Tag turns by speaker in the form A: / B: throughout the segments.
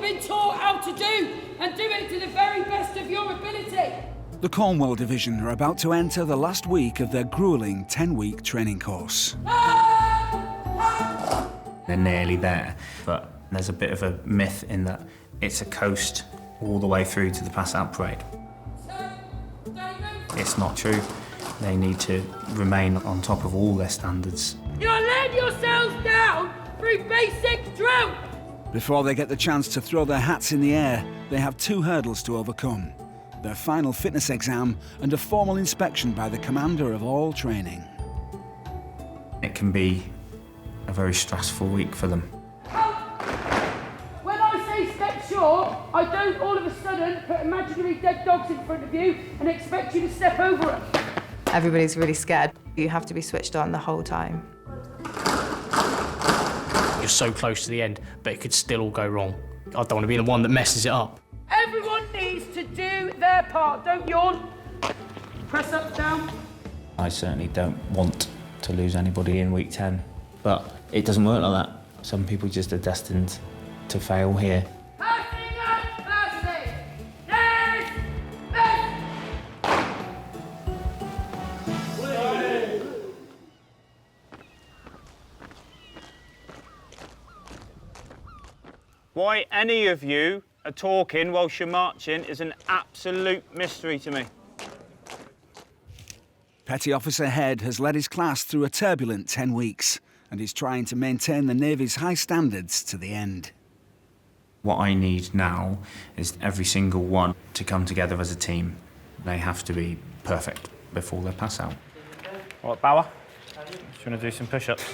A: been taught how to do, and do it to the very best of your ability.
B: The Cornwall Division are about to enter the last week of their gruelling 10-week training course.
C: They're nearly there, but there's a bit of a myth in that it's a coast all the way through to the pass-out parade. It's not true. They need to remain on top of all their standards.
A: You're letting yourselves down through basic drill.
B: Before they get the chance to throw their hats in the air, they have 2 hurdles to overcome: their final fitness exam and a formal inspection by the commander of all training.
C: It can be a very stressful week for them.
A: When I say step short, I don't all of a sudden put imaginary dead dogs in front of you and expect you to step over them.
D: Everybody's really scared. You have to be switched on the whole time.
E: You're so close to the end, but it could still all go wrong. I don't want to be the one that messes it up.
A: Everyone needs to do their part. Don't yawn. Press up, down.
C: I certainly don't want to lose anybody in week 10, but it doesn't work like that. Some people just are destined to fail here.
A: Passing up, passing. Next, next.
F: Why any of you are talking whilst you're marching is an absolute mystery to me.
B: Petty Officer Head has led his class through a turbulent 10 weeks and is trying to maintain the Navy's high standards to the end.
C: What I need now is every single one to come together as a team. They have to be perfect before they pass out.
F: All right, Bauer, do you want to do some push-ups?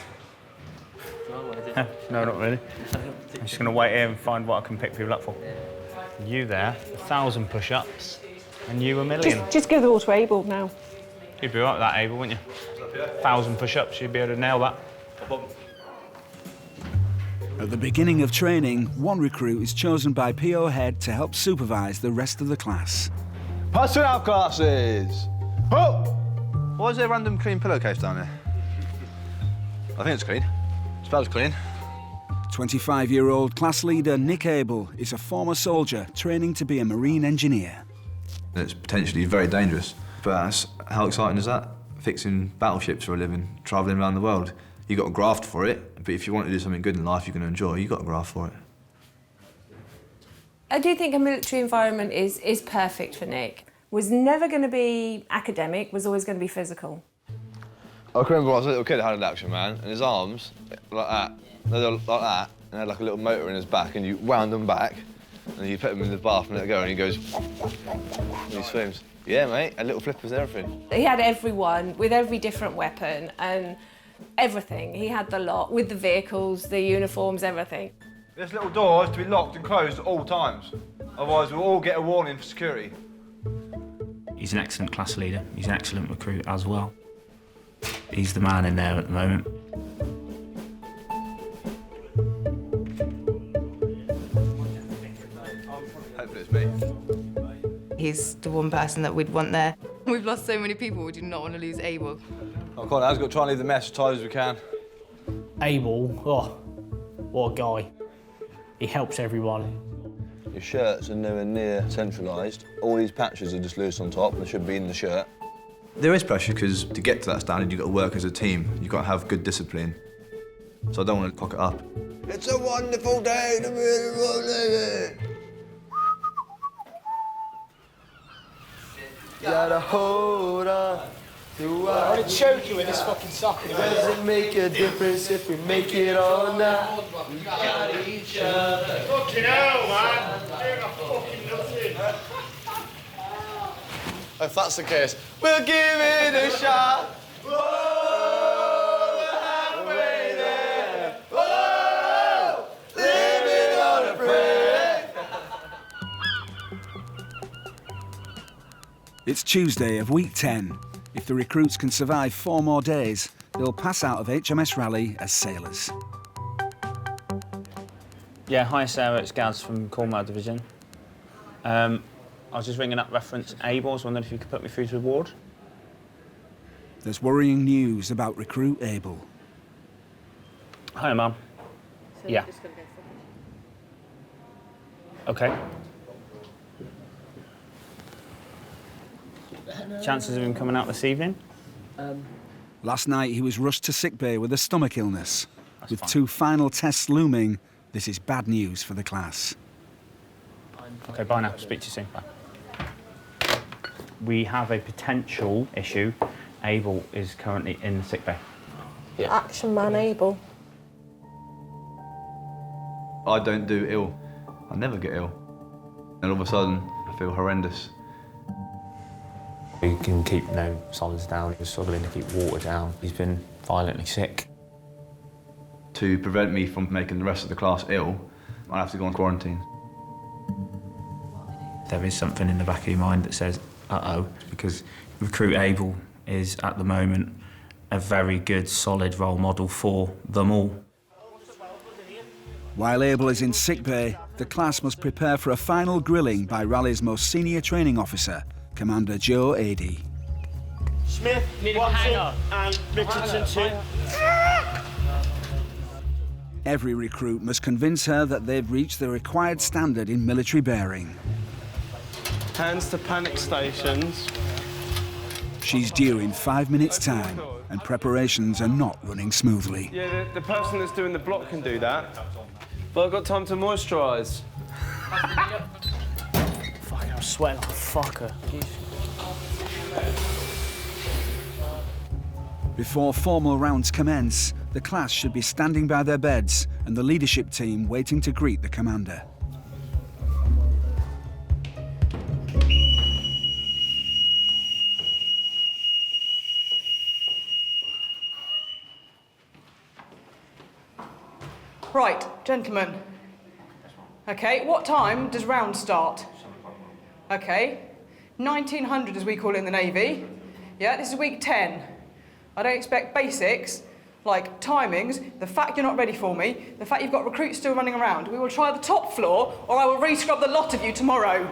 F: No, not really. I'm just going to wait here and find what I can pick people up for. You there, 1,000 push-ups, and you 1,000,000.
G: Just give the all to Abel now.
F: You'd be all right with that, Abel, wouldn't you? 1,000 push-ups, you'd be able to nail that.
B: At the beginning of training, one recruit is chosen by PO Head to help supervise the rest of the class.
H: Passing out classes! Oh! Why is there a random clean pillowcase down there? I think it's clean. It smells clean.
B: 25-year-old class leader Nick Abel is a former soldier training to be a marine engineer.
H: It's potentially very dangerous, but how exciting is that? Fixing battleships for a living, travelling around the world. You've got to graft for it, but if you want to do something good in life you're going to enjoy, you've got to graft for it.
I: I do think a military environment is perfect for Nick. Was never going to be academic, was always going to be physical.
H: I can remember when I was a little kid, I had an action man, and his arms, like that, they're like that, and had like a little motor in his back, and you wound them back, and you put him in the bath and let it go, and he goes, and he swims. Yeah, mate, and little flippers and everything.
I: He had everyone with every different weapon and everything. He had the lot with the vehicles, the uniforms, everything.
H: This little door has to be locked and closed at all times, otherwise we'll all get a warning for security.
C: He's an excellent class leader. He's an excellent recruit as well. He's the man in there at the moment.
H: Hopefully it's me.
D: He's the one person that we'd want there. We've lost so many people, we do not want to lose Abel.
H: Oh, Connor, I've got to try and leave the mess as tight as we can.
E: Abel, oh, what a guy. He helps everyone.
J: Your shirts are nowhere near centralised. All these patches are just loose on top, they should be in the shirt.
H: There is pressure because to get to that standard you've got to work as a team. You've got to have good discipline. So I don't want to cock it up.
J: It's a wonderful day to be in the Navy. Gotta hold on to our...
E: I'm gonna choke you with this fucking sock.
J: Does it make a difference if we make it or not? We got each other.
F: Fucking hell, man! Doing a fucking nothing.
J: If that's the case, we'll give it a shot. Whoa, we're halfway there. Whoa, living on a prayer.
B: It's Tuesday of week 10. If the recruits can survive 4 more days, they'll pass out of HMS Raleigh as sailors.
F: Yeah, hi Sarah, it's Gaz from Cornwall Division. I was just ringing up reference Abel. I was wondering if you could put me through to the ward.
B: There's worrying news about recruit Abel.
F: Hi, Mum.
G: So
F: Yeah.
G: you're just going to go
F: Okay. Chances of him coming out this evening?
B: Last night he was rushed to sickbay with a stomach illness. With
F: fine.
B: 2 final tests looming, this is bad news for the class.
F: Okay, bye now. Speak to you soon. Bye. We have a potential issue. Abel is currently in the sick bay.
I: Action man Abel.
H: I don't do ill. I never get ill. And all of a sudden, I feel horrendous.
C: He can keep no solids down. He's struggling to keep water down. He's been violently sick.
H: To prevent me from making the rest of the class ill, I have to go on quarantine.
C: There is something in the back of your mind that says, uh-oh, because recruit Abel is, at the moment, a very good, solid role model for them all.
B: While Abel is in sickbay, the class must prepare for a final grilling by Raleigh's most senior training officer, Commander Joe Adey.
J: Smith, Watson, and Richardson too.
B: Every recruit must convince her that they've reached the required standard in military bearing.
J: Hands to panic stations.
B: She's due in 5 minutes' time, and preparations are not running smoothly.
J: Yeah, the person that's doing the block can do that. But I've got time to moisturise.
E: Fucking, I'm sweating like a fucker.
B: Before formal rounds commence, the class should be standing by their beds and the leadership team waiting to greet the commander.
G: Right, gentlemen. Okay, what time does round start? Okay, 1900 as we call it in the Navy. Yeah, this is week 10. I don't expect basics, like timings, the fact you're not ready for me, the fact you've got recruits still running around. We will try the top floor, or I will re-scrub the lot of you tomorrow.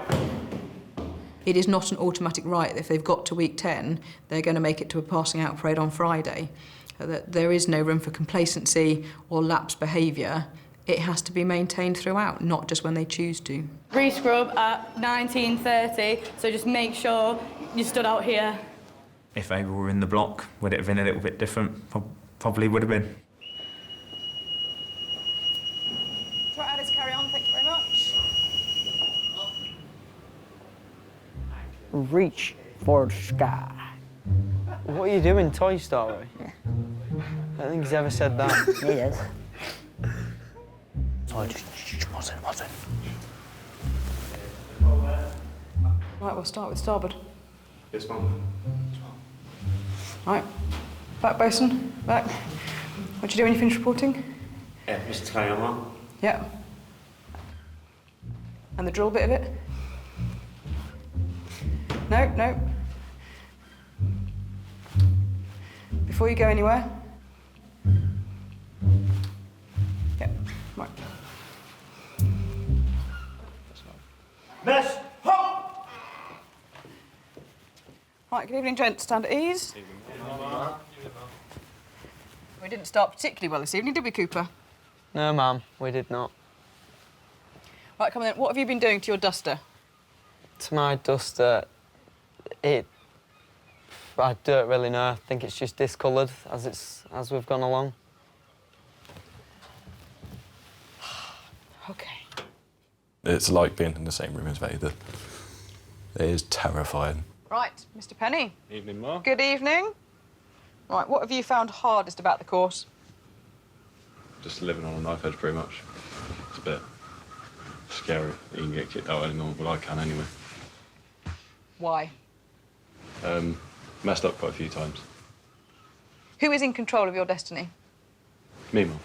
K: It is not an automatic right that if they've got to week 10, they're going to make it to a passing out parade on Friday. That there is no room for complacency or lapse behaviour. It has to be maintained throughout, not just when they choose to.
L: Re-scrub at 19:30, so just make sure you stood out here.
C: If Abel were in the block, would it have been a little bit different? Probably would have been.
G: Right, Alice, carry on, thank you very much.
E: Reach for the sky.
J: What are you doing, Toy Story? I don't think he's ever said that.
E: Yes. So just wasn't.
G: Right, we'll start with starboard.
H: Yes, ma'am.
G: Right, back bosun, back. What do you do when you finish reporting?
M: Yeah, Mr. Carry on, Mum.
G: Yeah. And the drill bit of it? No. Before you go anywhere? Yeah, right.
J: Mess, hop!
G: Right, good evening, gents. Stand at ease. We didn't start particularly well this evening, did we, Cooper?
J: No, ma'am, we did not.
G: Right, come on then. What have you been doing to your duster?
J: To my duster, I don't really know. I think it's just discoloured as we've gone along.
G: OK.
N: It's like being in the same room as Vader. It is terrifying.
G: Right, Mr. Penny.
F: Evening, Ma.
G: Good evening. Right, what have you found hardest about the course?
N: Just living on a knife edge, pretty much. It's a bit scary. You can get kicked out anymore, but I can anyway.
G: Why?
N: Messed up quite a few times.
G: Who is in control of your destiny?
N: Me, Mum.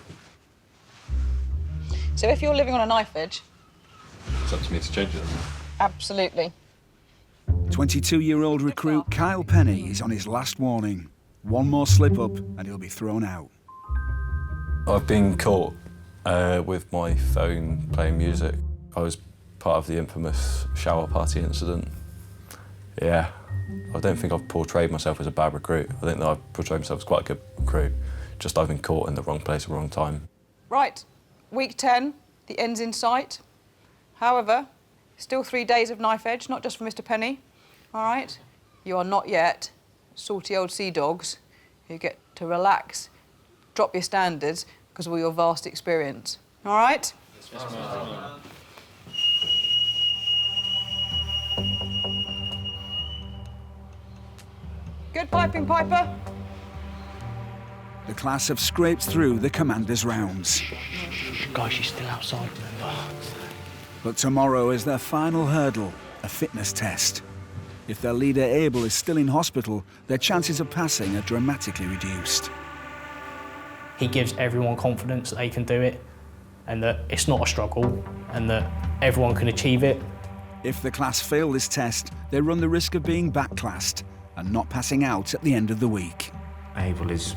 G: So if you're living on a knife edge...
N: It's up to me to change it.
G: Absolutely.
B: 22-year-old recruit Kyle Penny is on his last warning. One more slip-up and he'll be thrown out.
N: I've been caught with my phone playing music. I was part of the infamous shower party incident. Yeah, I don't think I've portrayed myself as a bad recruit. I think that I've portrayed myself as quite a good recruit. Just I've been caught in the wrong place at the wrong time.
G: Right, week 10, the end's in sight. However, still 3 days of knife edge, not just for Mr. Penny. All right? You are not yet salty old sea dogs who get to relax, drop your standards because of all your vast experience. All right?
J: Yes, ma'am.
G: Good piping, Piper.
B: The class have scraped through the commander's rounds.
E: Guys, she's still outside, remember?
B: But tomorrow is their final hurdle, a fitness test. If their leader Abel is still in hospital, their chances of passing are dramatically reduced.
E: He gives everyone confidence that they can do it and that it's not a struggle and that everyone can achieve it.
B: If the class fail this test, they run the risk of being backclassed and not passing out at the end of the week.
C: Abel is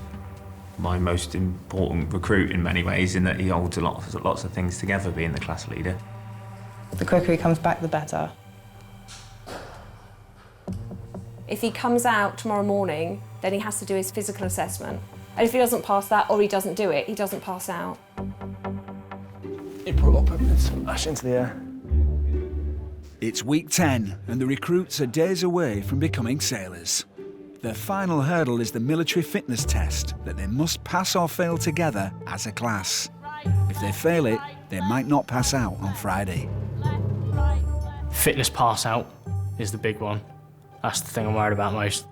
C: my most important recruit in many ways, in that he holds lots of things together, being the class leader.
D: The quicker he comes back, the better.
I: If he comes out tomorrow morning, then he has to do his physical assessment. And if he doesn't pass that or he doesn't do it, he doesn't pass out.
E: He put up and smash into the air.
B: It's week 10 and the recruits are days away from becoming sailors. Their final hurdle is the military fitness test that they must pass or fail together as a class. If they fail it, they might not pass out on Friday.
E: Fitness pass out is the big one. That's the thing I'm worried about most.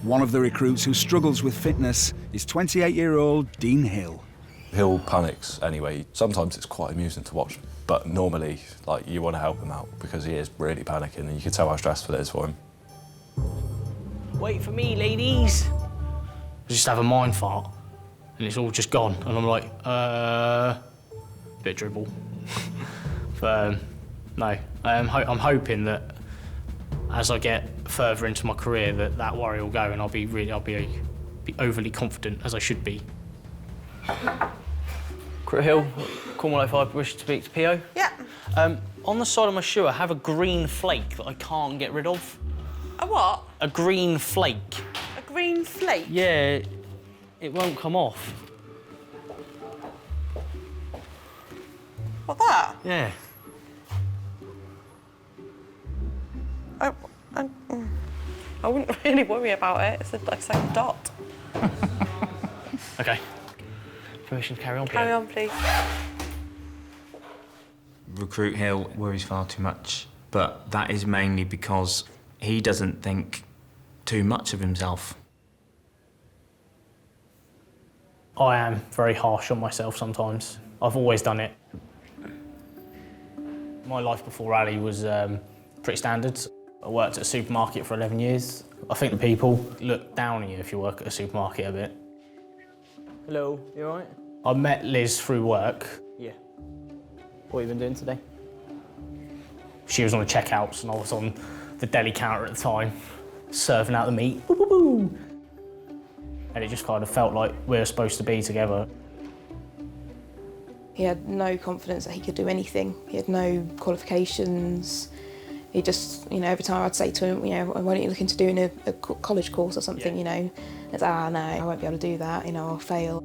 B: One of the recruits who struggles with fitness is 28-year-old Dean Hill.
N: Hill panics anyway. Sometimes it's quite amusing to watch, but normally, you want to help him out because he is really panicking and you can tell how stressful it is for him.
E: Wait for me, ladies. I just have a mind fart and it's all just gone and I'm like, bit dribble. But no, I'm hoping that as I get further into my career that worry will go and I'll be overly confident as I should be.
O: Crew Hill, Cornwall 05, wish to speak to PO.
G: Yeah.
O: On the side of my shoe, I have a green flake that I can't get rid of.
G: A what?
O: A green flake.
G: A green flake?
O: Yeah, it won't come off.
G: What, that?
O: Yeah.
G: I wouldn't really worry about it. It's like a dot.
O: OK. Permission to carry on,
G: Carry on, please.
C: Recruit Hill worries far too much, but that is mainly because he doesn't think too much of himself.
E: I am very harsh on myself sometimes. I've always done it. My life before Raleigh was pretty standard. I worked at a supermarket for 11 years. I think the people look down on you if you work at a supermarket a bit.
O: Hello, you all right?
E: I met Liz through work.
O: Yeah. What have you been doing today?
E: She was on the checkouts and I was on the deli counter at the time, serving out the meat. Boo, boo, boo. And it just kind of felt like we were supposed to be together.
P: He had no confidence that he could do anything. He had no qualifications. He just, every time I'd say to him, why don't you look into doing a college course or something, It's, no, I won't be able to do that, I'll fail.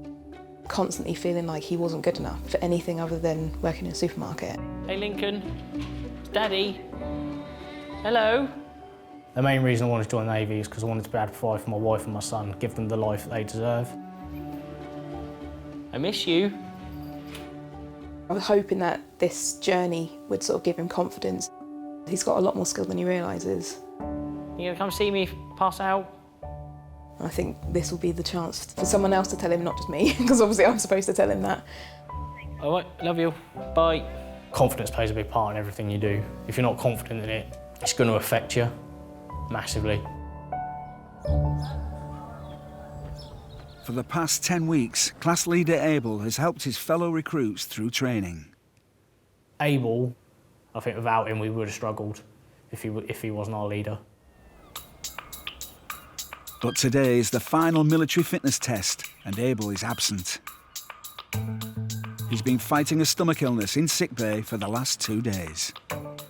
P: Constantly feeling like he wasn't good enough for anything other than working in a supermarket.
O: Hey, Lincoln. It's Daddy. Hello.
E: The main reason I wanted to join the Navy is because I wanted to be able to provide for my wife and my son, give them the life that they deserve.
O: I miss you.
P: I was hoping that this journey would sort of give him confidence. He's got a lot more skill than he realises.
O: You gonna come see me pass out?
P: I think this will be the chance for someone else to tell him, not just me, because obviously I'm supposed to tell him that.
O: All right, love you. Bye.
E: Confidence plays a big part in everything you do. If you're not confident in it, it's going to affect you massively.
B: For the past 10 weeks, class leader Abel has helped his fellow recruits through training.
E: Abel, I think without him we would have struggled if he wasn't our leader.
B: But today is the final military fitness test and Abel is absent. He's been fighting a stomach illness in sickbay for the last 2 days.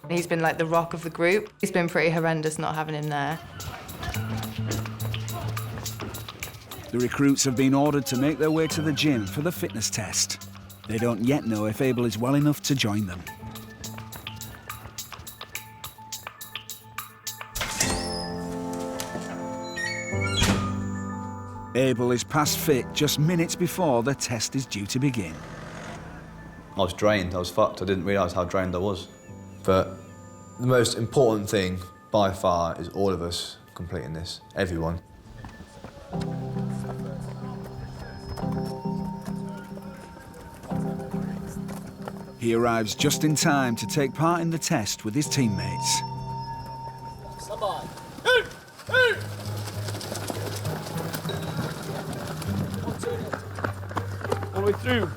D: He's been like the rock of the group. It's been pretty horrendous not having him there.
B: The recruits have been ordered to make their way to the gym for the fitness test. They don't yet know if Abel is well enough to join them. Abel is past fit just minutes before the test is due to begin.
H: I was drained, I was fucked. I didn't realise how drained I was. But the most important thing, by far, is all of us completing this, everyone.
B: He arrives just in time to take part in the test with his teammates.
J: Come on.
E: All the way through.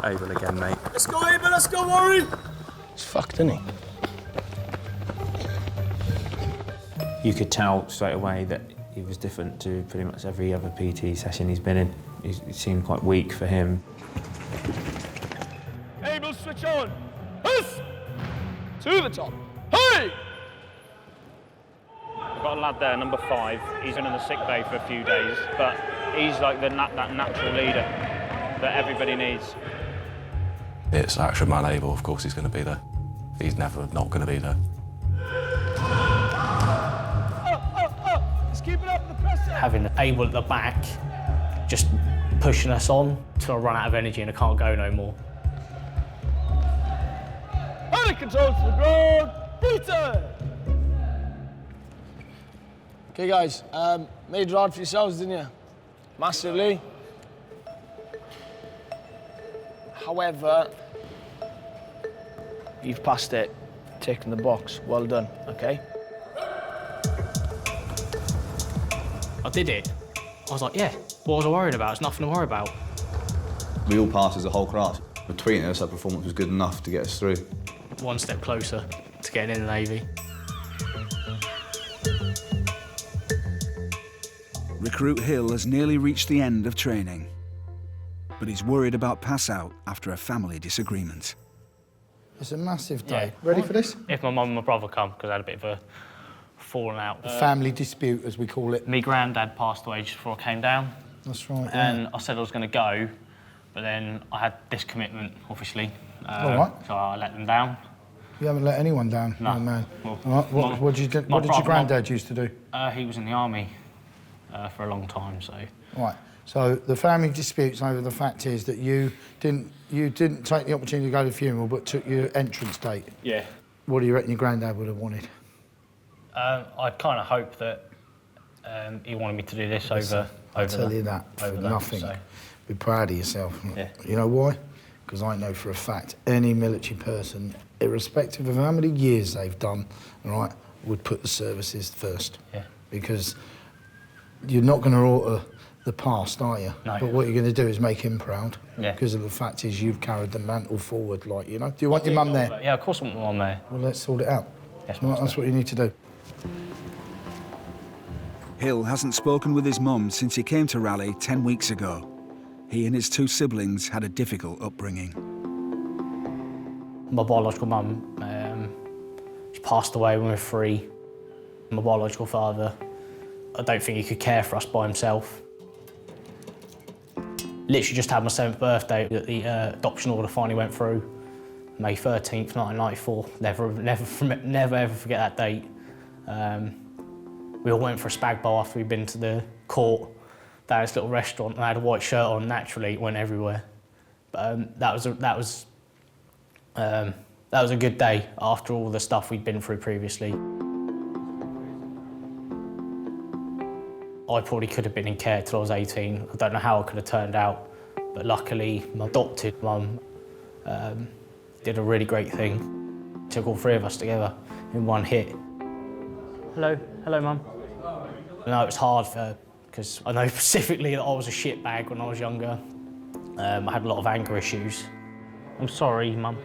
C: Abel again, mate.
J: Let's go, Abel, let's go, Warren.
E: He's fucked, isn't he?
C: You could tell straight away that he was different to pretty much every other PT session he's been in. It seemed quite weak for him.
J: Abel, switch on. Huss! To the top. Hey!
F: We've got a lad there, number 5. He's been in the sick bay for a few days, but he's like that natural leader that everybody needs.
N: It's Action Man Abel, of course he's going to be there. He's never not going to be there.
J: Let's keep it up, the pressure.
E: Having Abel at the back, just pushing us on till I run out of energy and I can't go no more.
J: Panic control to the ground. Peter! Okay, guys, made it hard for yourselves, didn't you? Massively. However, you've passed it, taken the box. Well done, okay?
E: I did it. I was like, yeah, what was I worried about? It's nothing to worry about.
H: We all passed as a whole class. Between us, our performance was good enough to get us through.
E: One step closer to getting in the Navy.
B: Recruit Hill has nearly reached the end of training, but he's worried about pass out after a family disagreement.
Q: It's a massive day. Yeah. Ready for this?
E: If my mum and my brother come, because I had a bit of a falling out.
Q: A family dispute, as we call it.
E: My granddad passed away just before I came down.
Q: That's right,
E: And I said I was going to go, but then I had this commitment, obviously.
Q: All right.
E: So I let them down.
Q: You haven't let anyone down,
E: No.
Q: young man.
E: Well,
Q: All right. What did your granddad used to do?
E: He was in the army for a long time, so...
Q: Right. So the family disputes over the fact is that you didn't take the opportunity to go to the funeral, but took your entrance date.
E: Yeah.
Q: What do you reckon your granddad would have wanted?
E: I kind of hope that he wanted me to do this over
Q: I'll tell you that for nothing.
E: So.
Q: Be proud of yourself.
E: Yeah.
Q: You know why? Because I know for a fact any military person, irrespective of how many years they've done, right, would put the services first.
E: Yeah.
Q: Because you're not going to alter the past, are you?
E: No.
Q: But what you're going to do is make him proud.
E: Yeah.
Q: Because of the fact is you've carried the mantle forward, like, you know. Do you want your mum there?
E: Yeah, of course I want my mum there.
Q: Well, let's sort it out.
E: Yes,
Q: Right, that's what you need to do.
B: Hill hasn't spoken with his mum since he came to Raleigh 10 weeks ago. He and his 2 siblings had a difficult upbringing.
E: My biological mum, she passed away when we were 3. My biological father, I don't think he could care for us by himself. Literally just had my 7th birthday that the adoption order finally went through. May 13th, 1994. Never ever forget that date. We all went for a spag bowl after we'd been to the court down this little restaurant, and I had a white shirt on. Naturally, it went everywhere. But that was a good day after all the stuff we'd been through previously. I probably could have been in care till I was 18. I don't know how I could have turned out, but luckily my adopted mum did a really great thing. Took all 3 of us together in one hit. Hello, Mum. I know it was hard because I know specifically that I was a shitbag when I was younger. I had a lot of anger issues. I'm sorry, Mum.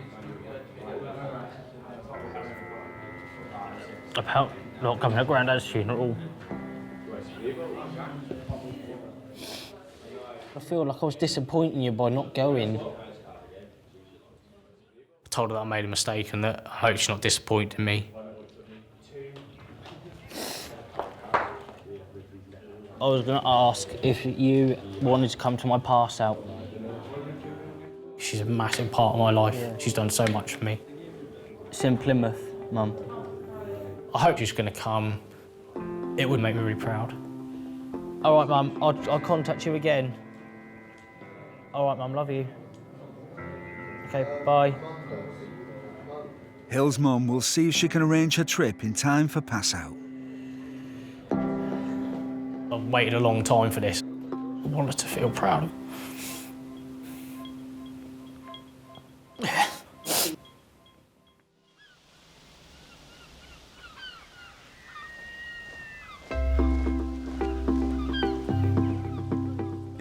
E: About not coming to Grandad's funeral. I feel like I was disappointing you by not going. I told her that I made a mistake and that I hope she's not disappointing me. I was going to ask if you wanted to come to my pass out. She's a massive part of my life. Yeah. She's done so much for me. It's in Plymouth, Mum. I hope she's going to come It would make me really proud. All right, Mum, I'll contact you again. All right, Mum, love you. OK, bye.
B: Hill's mum will see if she can arrange her trip in time for pass-out.
E: I've waited a long time for this. I want her to feel proud.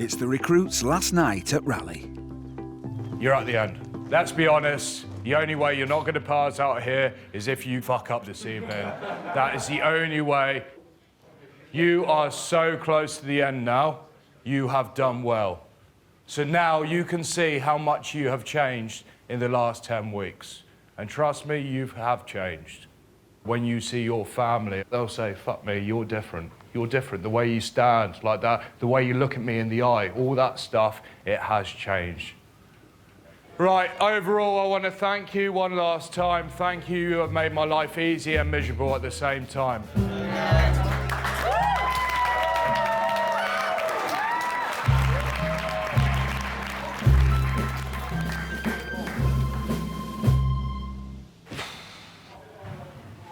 B: It's the recruits' last night at Raleigh.
R: You're at the end. Let's be honest, the only way you're not going to pass out here is if you fuck up this evening. That is the only way. You are so close to the end now. You have done well. So now you can see how much you have changed in the last 10 weeks. And trust me, you have changed. When you see your family, they'll say, fuck me, you're different. You're different. The way you stand like that, the way you look at me in the eye, all that stuff, it has changed. Right, overall, I want to thank you one last time. Thank you, you have made my life easy and miserable at the same time.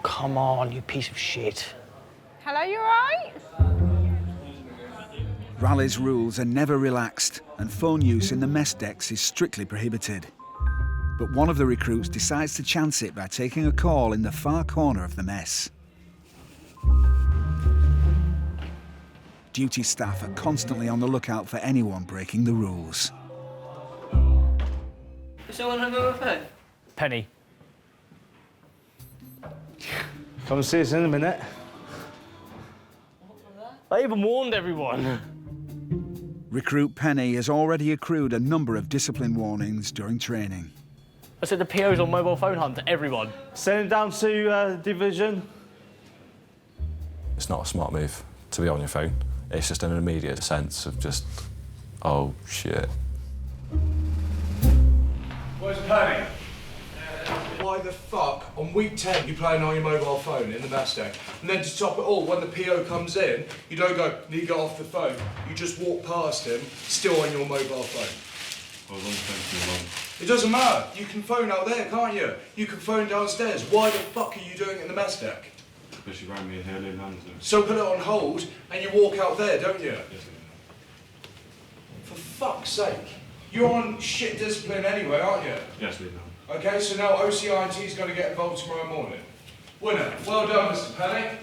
O: Come on, you piece of shit.
L: Hello, you alright?
B: Raleigh's rules are never relaxed, and phone use in the mess decks is strictly prohibited. But one of the recruits decides to chance it by taking a call in the far corner of the mess. Duty staff are constantly on the lookout for anyone breaking the rules.
O: Is someone home with a phone?
E: Penny.
R: Come see us in a minute.
E: I even warned everyone.
B: Recruit Penny has already accrued a number of discipline warnings during training.
E: I said the PO's on mobile phone hunt to everyone.
R: Send him down to division.
N: It's not a smart move to be on your phone. It's just an immediate sense of just, oh, shit.
R: Where's Penny? Why the fuck, on week 10, you're playing on your mobile phone in the mess deck? And then to top it all, when the PO comes in, you don't go, need to get off the phone. You just walk past him, still on your mobile phone.
N: I was on the phone too long.
R: It doesn't matter. You can phone out there, can't you? You can phone downstairs. Why the fuck are you doing it in the mess deck?
N: Because she rang me here in London.
R: So put it on hold and you walk out there, don't you?
N: Yes,
R: For fuck's sake. You're on shit discipline anyway, aren't you?
N: yes, we know.
R: Okay, so now OCIT's going to get involved tomorrow morning. Winner. Well done, Mr. Penny.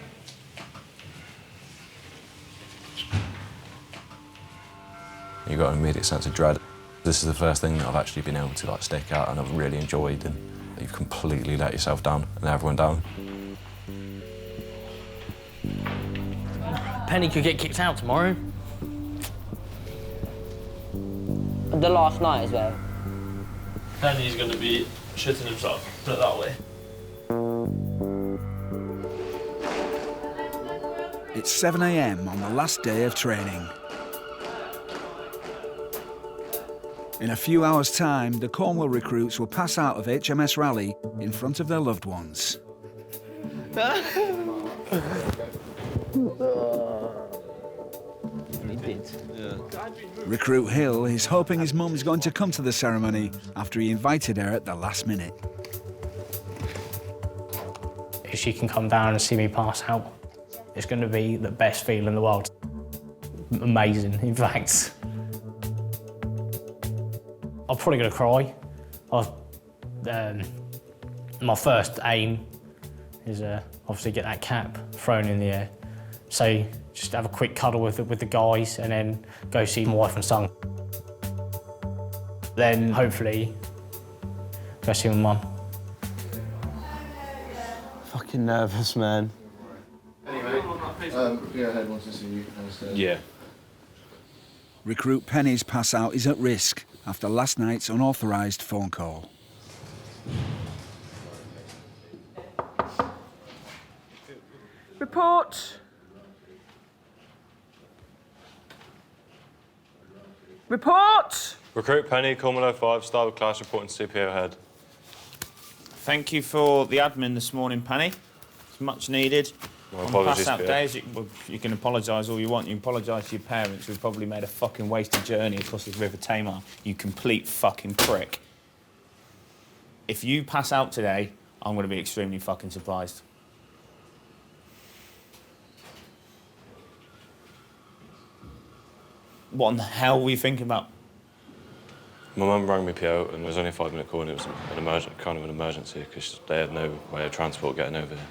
N: You got an immediate sense of dread. This is the first thing that I've actually been able to stick out and I've really enjoyed, and you've completely let yourself down and everyone down.
E: Penny could get kicked out tomorrow.
O: The last night as well.
S: Penny's going to be shitting himself, put it that way.
B: It's 7 a.m. on the last day of training. In a few hours' time, the Cornwall recruits will pass out of HMS Raleigh in front of their loved ones. Recruit Hill is hoping his mum's going to come to the ceremony after he invited her at the last minute.
E: If she can come down and see me pass out, it's going to be the best feeling in the world. Amazing, in fact. I'm probably going to cry. My first aim is obviously get that cap thrown in the air. So just have a quick cuddle with the guys and then go see my wife and son. Then hopefully go see my mum.
S: Fucking nervous, man.
H: Anyway, go ahead once I see you downstairs.
S: Yeah.
B: Recruit Penny's pass out is at risk after last night's unauthorised phone call.
G: Report. Report.
N: Recruit Penny, Cornwall 05, start with class reporting to CPO head.
C: Thank you for the admin this morning, Penny. It's much needed.
N: My
C: On the
N: apologies,
C: pass-out
N: Pierre.
C: days, you can apologise all you want. You can apologise to your parents who've probably made a fucking wasted journey across the River Tamar. You complete fucking prick. If you pass out today, I'm going to be extremely fucking surprised. What in the hell were you thinking about?
N: My mum rang me, Pierre, and it was only a 5-minute call, and it was kind of an emergency because they had no way of transport getting over here.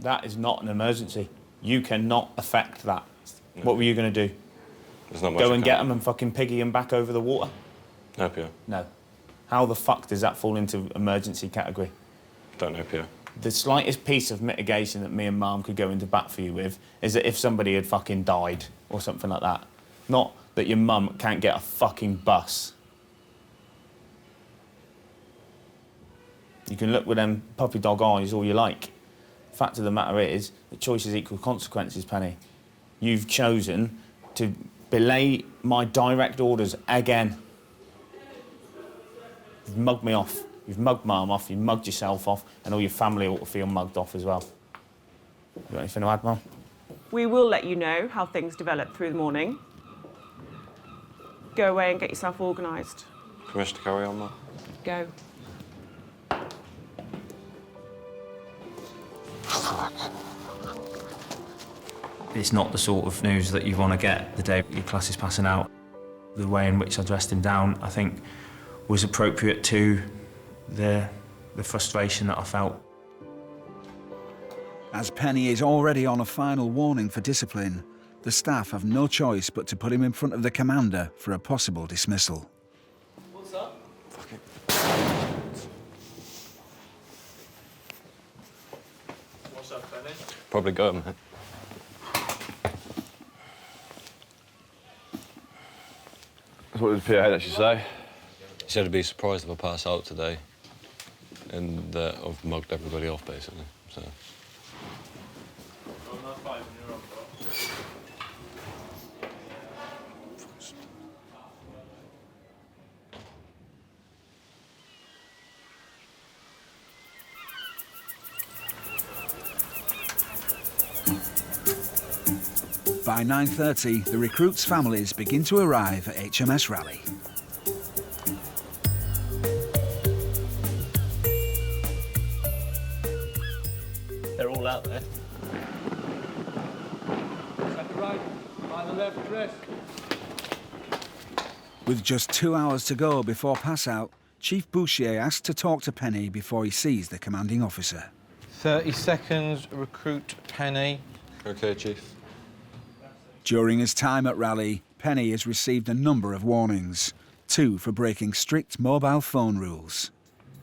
C: That is not an emergency. You cannot affect that. No. What were you going to do?
N: There's not much
C: Go and get them and fucking piggy them back over the water?
N: No, Pierre.
C: No. How the fuck does that fall into emergency category?
N: Don't know, Pierre.
C: The slightest piece of mitigation that me and Mum could go into bat for you with is that if somebody had fucking died or something like that. Not that your mum can't get a fucking bus. You can look with them puppy dog eyes all you like. Fact of the matter is, that choices equal consequences, Penny. You've chosen to belay my direct orders again. You've mugged me off. You've mugged Mum off, you've mugged yourself off, and all your family ought to feel mugged off as well. You got anything to add, Mum?
T: We will let you know how things develop through the morning. Go away and get yourself organised.
N: Permission to carry on, Mum?
T: Go.
C: It's not the sort of news that you want to get the day your class is passing out. The way in which I dressed him down, I think, was appropriate to the frustration that I felt.
B: As Penny is already on a final warning for discipline, the staff have no choice but to put him in front of the commander for a possible dismissal.
S: What's up? What's up, Penny?
N: Probably go, mate.
H: What did Pierre actually say?
N: He said he'd be surprised if I pass out today, and that I've mugged everybody off, basically, so...
B: By 9:30, the recruits' families begin to arrive at HMS Raleigh.
S: They're all out there.
J: Second right, by the left, Chris.
B: With just 2 hours to go before pass-out, Chief Bouchier asks to talk to Penny before he sees the commanding officer.
U: 30 seconds, recruit Penny.
N: OK, Chief.
B: During his time at Raleigh, Penny has received a number of warnings, 2 for breaking strict mobile phone rules.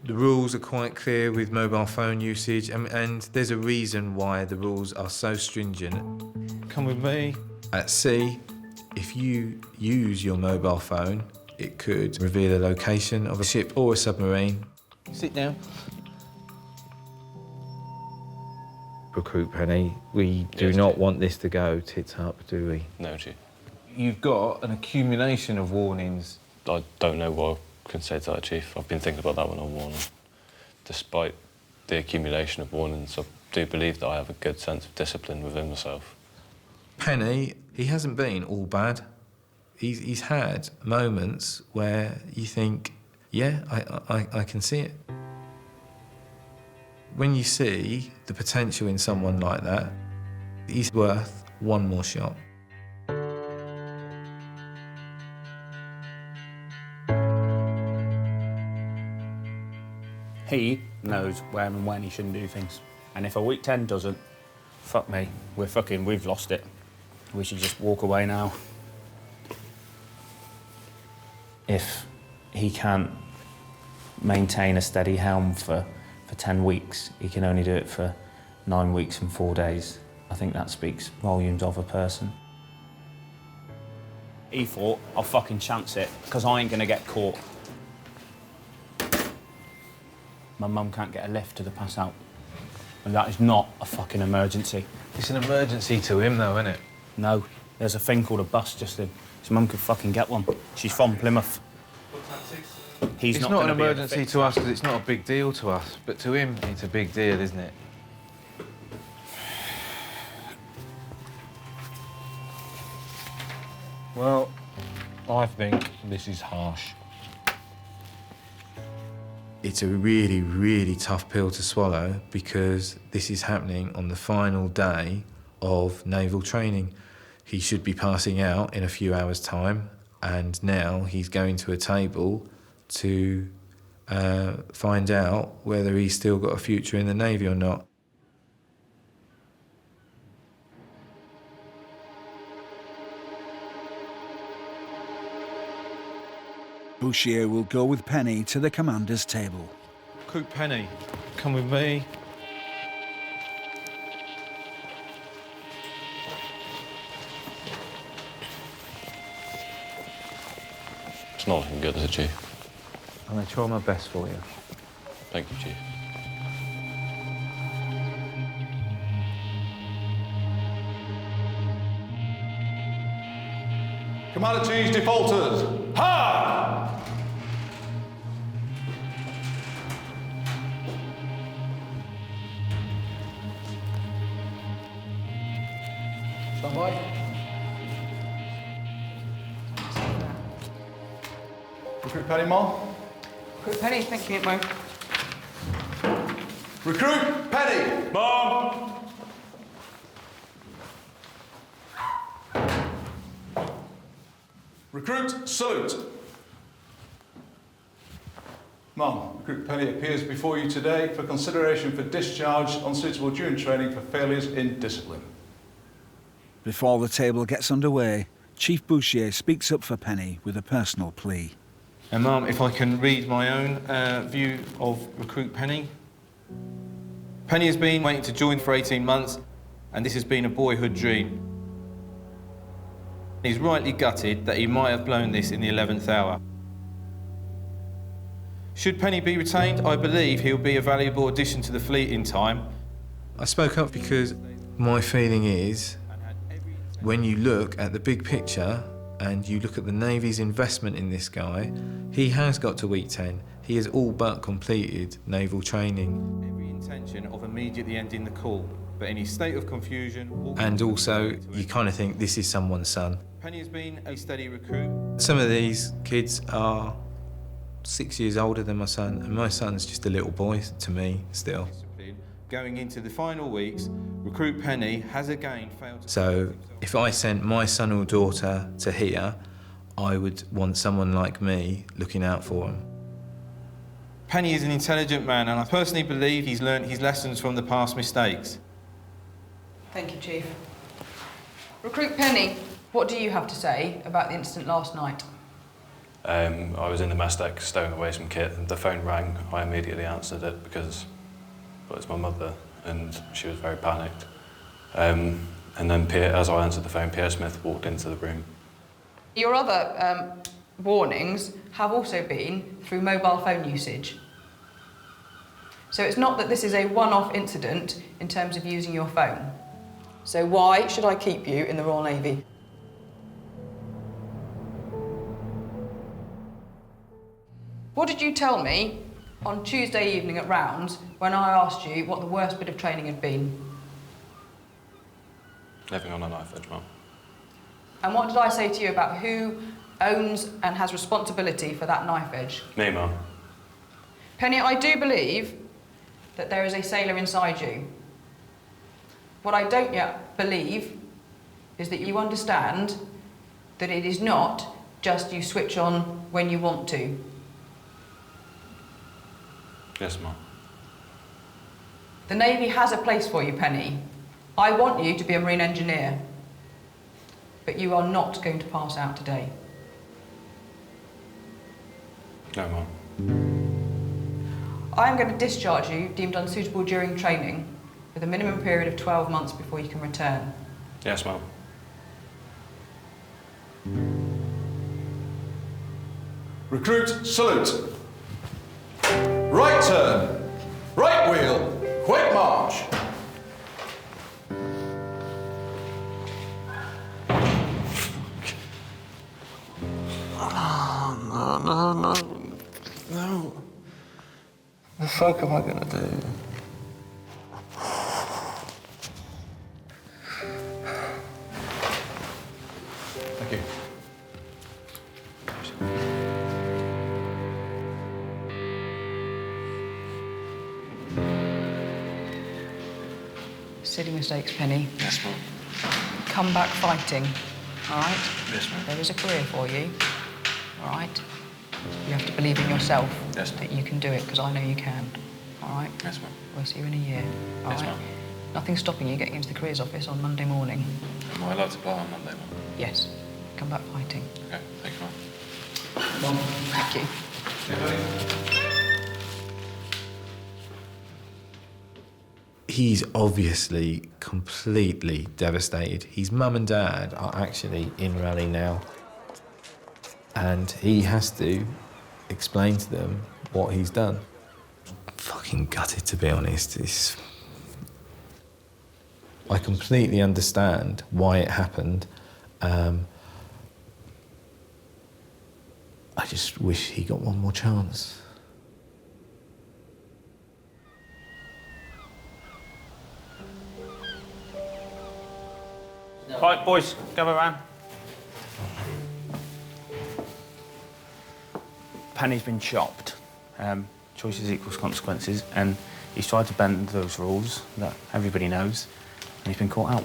V: The rules are quite clear with mobile phone usage, and there's a reason why the rules are so stringent.
U: Come with me.
V: At sea, if you use your mobile phone, it could reveal the location of a ship or a submarine.
U: Sit down. Recruit Penny, we do not want this to go tits up, do we?
N: No, Chief.
U: You've got an accumulation of warnings.
N: I don't know what I can say to that, Chief. I've been thinking about that when I'm warning. Despite the accumulation of warnings, I do believe that I have a good sense of discipline within myself.
V: Penny, he hasn't been all bad. He's had moments where you think, yeah, I can see it. When you see the potential in someone like that, he's worth one more shot.
C: He knows where and when he shouldn't do things. And if a week 10 doesn't, fuck me, we've lost it. We should just walk away now. If he can't maintain a steady helm for 10 weeks, he can only do it for 9 weeks and 4 days. I think that speaks volumes of a person. He thought, I'll fucking chance it, because I ain't gonna get caught. My mum can't get a lift to the pass out. And that is not a fucking emergency.
U: It's an emergency to him, though, isn't it?
C: No, there's a thing called a bus, Justin. His mum could fucking get one. She's from Plymouth.
U: It's not an emergency to us because it's not a big deal to us, but to him, it's a big deal, isn't it?
V: Well, I think this is harsh. It's a really, really tough pill to swallow because this is happening on the final day of naval training. He should be passing out in a few hours' time, and now he's going to a table to find out whether he's still got a future in the Navy or not.
B: Bouchier will go with Penny to the commander's table.
U: Recruit Penny, come with me.
N: It's not looking good, is it, Chief?
U: I'm going to try my best for you.
N: Thank you, Chief.
J: Commodities defaulters, hard!
G: Stand by.
J: Recruit Penny, Mom.
G: Recruit Penny, thank you, Mo.
J: Recruit Penny, Mom. Recruit, salute. Mom, Recruit Penny appears before you today for consideration for discharge unsuitable during training for failures in discipline.
B: Before the table gets underway, Chief Bouchier speaks up for Penny with a personal plea.
U: And Mum, if I can read my own view of Recruit Penny. Penny has been waiting to join for 18 months, and this has been a boyhood dream. He's rightly gutted that he might have blown this in the 11th hour. Should Penny be retained, I believe he'll be a valuable addition to the fleet in time. I spoke up because my feeling is, when you look at the big picture and you look at the Navy's investment in this guy, he has got to week 10. He has all but completed naval training. Every intention of immediately ending the call, but in his state of confusion... And also, you kind of think this is someone's son. Penny has been a steady recruit. Some of these kids are 6 years older than my son, and my son's just a little boy to me still. Going into the final weeks, Recruit Penny has again failed to... So, if I sent my son or daughter to here, I would want someone like me looking out for him. Penny is an intelligent man, and I personally believe he's learned his lessons from the past mistakes.
G: Thank you, Chief. Recruit Penny, what do you have to say about the incident last night?
N: I was in the mess deck stowing away some kit, and the phone rang. I immediately answered it because, well, it's my mother, and she was very panicked. And then as I answered the phone, Pierre Smith walked into the room.
G: Your other warnings have also been through mobile phone usage. So it's not that this is a one-off incident in terms of using your phone. So why should I keep you in the Royal Navy? What did you tell me on Tuesday evening at rounds when I asked you what the worst bit of training had been?
N: Living on a knife edge, Mum.
G: And what did I say to you about who owns and has responsibility for that knife edge?
N: Me, Mum.
G: Penny, I do believe that there is a sailor inside you. What I don't yet believe is that you understand that it is not just you switch on when you want to.
N: Yes, Mum.
G: The Navy has a place for you, Penny. I want you to be a marine engineer, but you are not going to pass out today.
N: No, Mum.
G: I am going to discharge you deemed unsuitable during training with a minimum period of 12 months before you can return.
N: Yes, Mum.
J: Recruit, salute. Right turn, right wheel, quick march.
U: No. What the fuck am I gonna do?
J: Thank you.
G: Silly mistakes, Penny.
H: Yes, ma'am.
G: Come back fighting, all right?
H: Yes, ma'am.
G: There is a career for you, all right? You have to believe in yourself that you can do it, because I know you can, all right?
H: Yes, ma'am.
G: We'll see you in a year, all
H: Yes,
G: right?
H: ma'am.
G: Nothing's stopping you getting into the careers office on Monday morning.
H: Am I allowed to apply on Monday, ma'am?
G: Yes. Come back fighting.
H: Okay, thank you, ma'am.
G: Thank you.
V: He's obviously completely devastated. His mum and dad are actually in Raleigh now, and he has to explain to them what he's done. Fucking gutted, to be honest. I completely understand why it happened. I just wish he got one more chance.
C: Right, boys, gather around. Penny's been chopped. Choices equals consequences, and he's tried to bend those rules that everybody knows, and he's been caught out.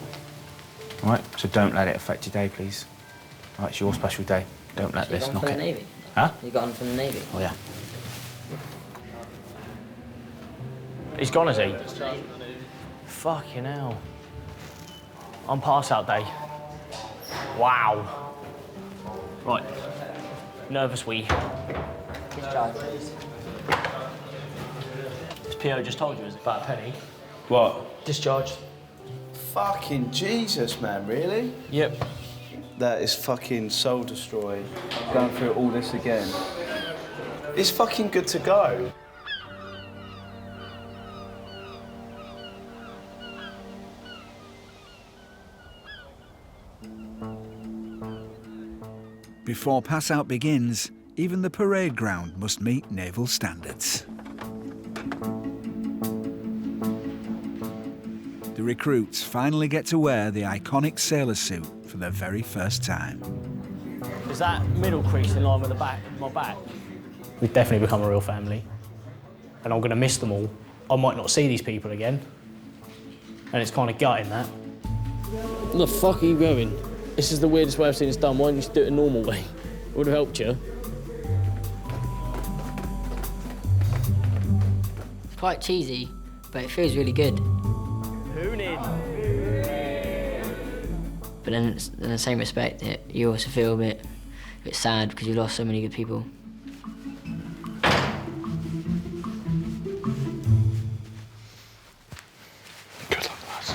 C: All right, so don't let it affect your day, please. All right, it's your special day. Don't let this knock it.
A: Navy?
C: Huh?
A: You got on from the Navy?
C: Oh, yeah.
E: He's gone, is he? Fucking hell. On pass-out day. Wow. Right. Nervous wee.
A: Discharge.
E: This PO just told you, is it? About a penny.
C: What?
E: Discharge.
K: Fucking Jesus, man, really?
E: Yep.
K: That is fucking soul-destroying. Going through all this again. It's fucking good to go.
B: Before pass-out begins, even the parade ground must meet naval standards. The recruits finally get to wear the iconic sailor suit for the very first time.
E: Is that middle crease in line with the back, my back? We've definitely become a real family. And I'm going to miss them all. I might not see these people again. And it's kind of gutting, that.
W: Where the fuck are you going? This is the weirdest way I've seen this done. Why don't you just do it a normal way? It would have helped you.
A: It's quite cheesy, but it feels really good. But then, in the same respect, you also feel a bit sad because you lost so many good people.
H: Good luck, lads.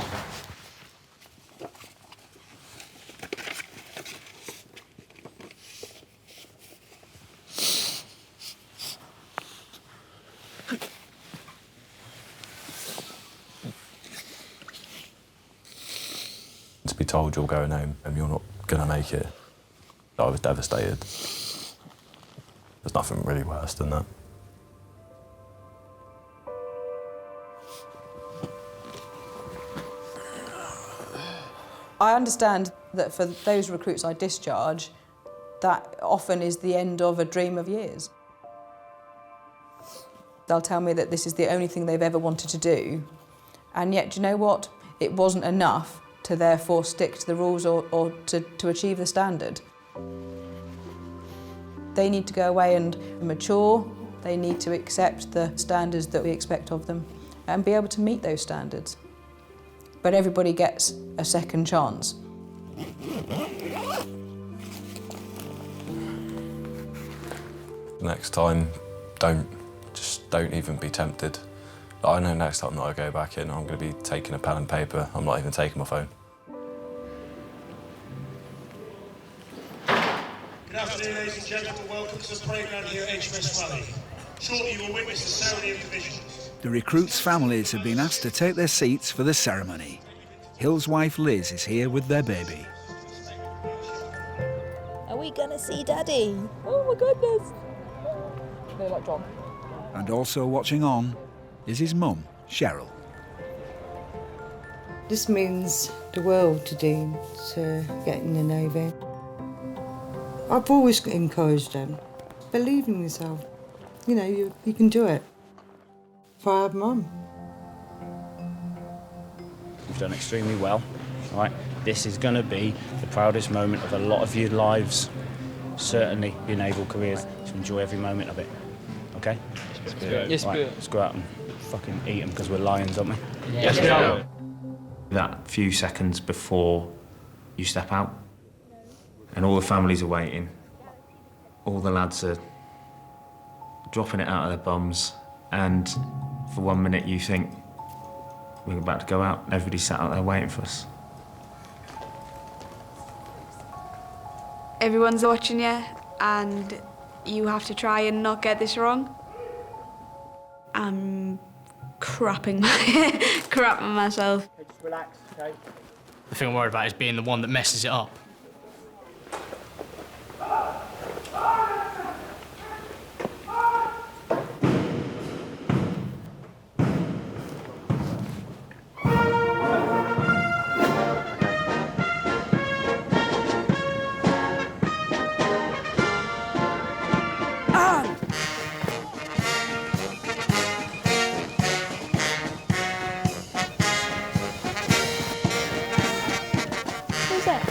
N: To be told you're going home and you're not going to make it, I was devastated. There's nothing really worse than that.
G: I understand that for those recruits I discharge, that often is the end of a dream of years. They'll tell me that this is the only thing they've ever wanted to do, and yet, do you know what? It wasn't enough to therefore stick to the rules or to achieve the standard. They need to go away and mature, they need to accept the standards that we expect of them and be able to meet those standards. But everybody gets a second chance.
N: Next time, don't even be tempted. I know next time that I go back in, I'm going to be taking a pen and paper. I'm not even taking my phone.
X: Good afternoon, ladies and gentlemen. Welcome to the parade ground here at HMS Raleigh. Shortly, you will witness the ceremony of divisions.
B: The recruits' families have been asked to take their seats for the ceremony. Hill's wife Liz is here with their baby.
Y: Are we gonna see Daddy? Oh my goodness!
G: They're like John.
B: And also watching on is his mum, Cheryl.
Z: This means the world to Dean to get in the Navy. I've always encouraged them. Believe in yourself. You know, you can do it. Proud mum.
D: You've done extremely well. All right? This is going to be the proudest moment of a lot of your lives, certainly your naval careers, to enjoy every moment of it. Okay?
W: Yes,
D: right,
W: Spirit.
D: let's go out and fucking eat them because we're lions, aren't we?
W: Yes, we are.
D: That few seconds before you step out, and all the families are waiting, all the lads are dropping it out of their bums, and for 1 minute you think we're about to go out, and everybody's sat out there waiting for us.
F: Everyone's watching you, and you have to try and not get this wrong. I'm crapping myself.
S: Just relax, okay?
E: The thing I'm worried about is being the one that messes it up.
F: Who's that?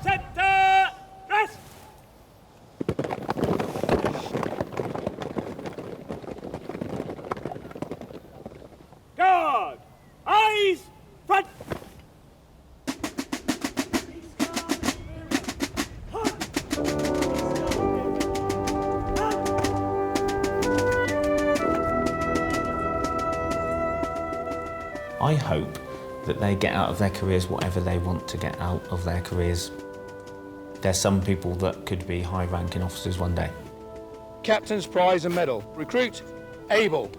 S: Center! Rest! Guard! Eyes! Front!
D: I hope that they get out of their careers whatever they want to get out of their careers. There's some people that could be high-ranking officers one day.
I: Captain's Prize and Medal. Recruit, Abel.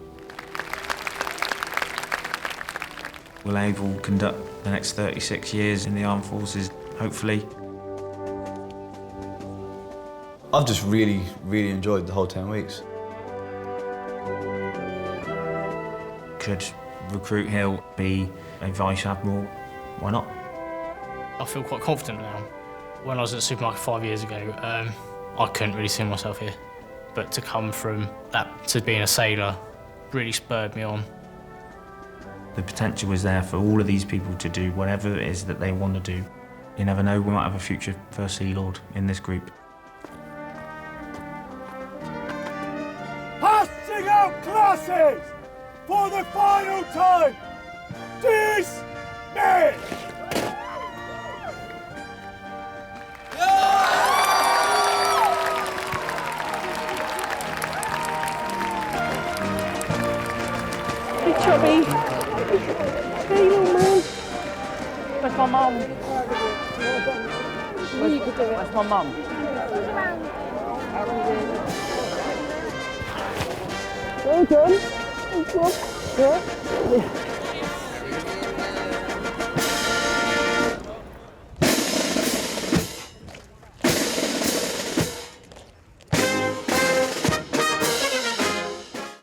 D: Will Abel conduct the next 36 years in the armed forces, hopefully?
H: I've just really enjoyed the whole 10 weeks.
D: Could Recruit Hill be a Vice Admiral? Why not?
E: I feel quite confident now. When I was at the supermarket 5 years ago, I couldn't really see myself here. But to come from that to being a sailor really spurred me on.
D: The potential is there for all of these people to do whatever it is that they want to do. You never know, we might have a future First Sea Lord in this group.
S: Passing out classes! For the final time! Dismiss!
F: Hey, Chubby. Hey, little man.
O: Where's my mum?
F: You could do it.
O: Where's my mum?
F: Well done. Yeah.